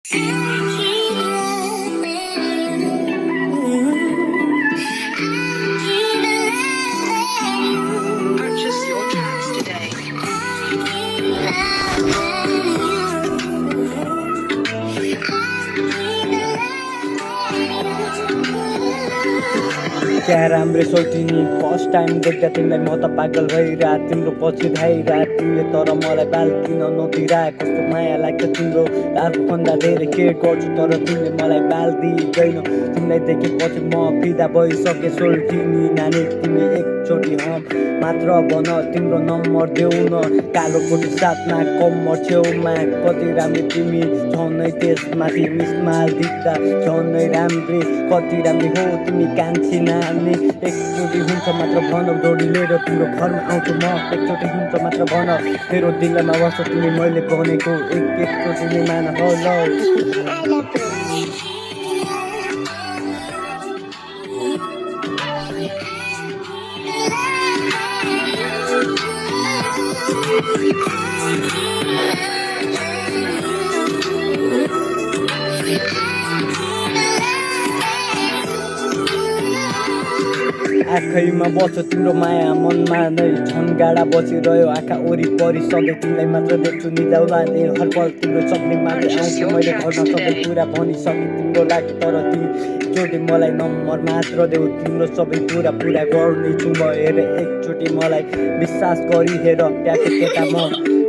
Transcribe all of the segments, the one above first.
Purchase your tracks today. क्या राम्रै सोल्टिनी first time देख्दा तिमीलाई म त पागल भइरा तिम्रो पछि धाइरा तिमीले तर मलाई बाल किन नदिरा कस्तो माया लाग्छ तिम्रो आफूभन्दा धेरै के गर्छु तर तिमीले मलाई बाल दिँदैन तिमीलाई देखेपछि म फिदा भइसके सोल्टिनी नानी तिमी एकचोटि मात्र भन तिम्रो नम्बर देऊ न कालो कोटी साथमा कम्मर छेउमा कति राम्रो तिमी झनै त्यसमाथि मिसमाल दिख्दा झनै राम्री कति राम्री हो तिमी कान्छी नानी एकचोटि हुन्छ मात्र भन दौडी लिएर तिम्रो घरमा आउँछु म एकचोटि हुन्छ मात्र भन मेरो दिलमा बस्छ तिमी मैले भनेको एकचोटि नै मान होला आँखैमा बस्छ तिम्रो माया मनमा नै झन् गाडा बसिरह्यो आँखा वरिपरि सधैँ तिमीलाई मात्र देख्छु निजाउला नि हर पल तिम्रो सपनी मात्रै आउँछु मैले घरमा सबै कुरा भनिसकेँ तिम्रो लागि तर तिमी एकचोटि मलाई नम्बर मात्र देऊ तिम्रो सबै कुरा पुरा गर्नेछु म हेर एकचोटि मलाई विश्वास गरी हेर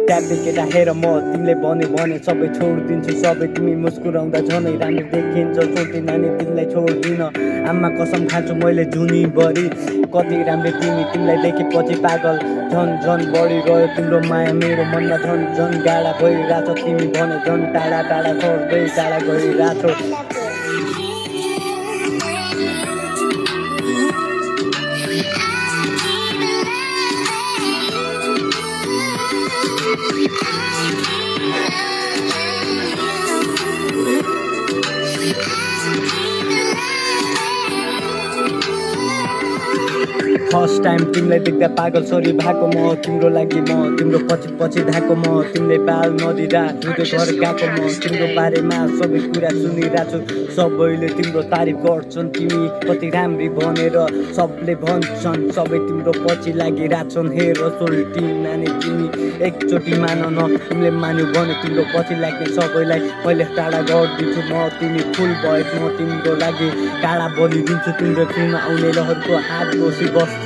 ट्यापे केटा हेर म तिमीले भन्यो भने सबै छोडिदिन्छु सबै तिमी मुस्कुराउँदा झनै राम्रो देखिन्छ छोटी नानी तिमीलाई छोड्दिन आमा कसम खान्छु मैले जुनीभरि कति राम्रो तिमीलाई देखेपछि पागल झन् बढी गयो तिम्रो माया मेरो मनमा झन् गाडा भइरहेछ तिमी भने झन् टाढा टाढा छोड्दै टाढा गइरहेछ फर्स्ट टाइम तिमीलाई देख्दा पागल छोरी भएको म तिम्रो लागि म तिम्रो पछि धाएको म तिमीले बाल नदिँदा दुधे घर गएको म तिम्रो बारेमा सबै कुरा सुनिरहेको छु सबैले तिम्रो तारिफ गर्छन् तिमी कति राम्री भनेर सबले भन्छन् सबै तिम्रो पछि लागिरहेछन् हेर सोल्टी नानी तिमी एकचोटि मान न तिमीले मान्यो भने तिम्रो पछि लाग्ने सबैलाई मैले टाढा गरिदिन्छु म तिमी फुल भए म तिम्रो लागि टाढा बनिदिन्छु तिम्रो फिल्ममा आउने लहरको हात बसी बस्छु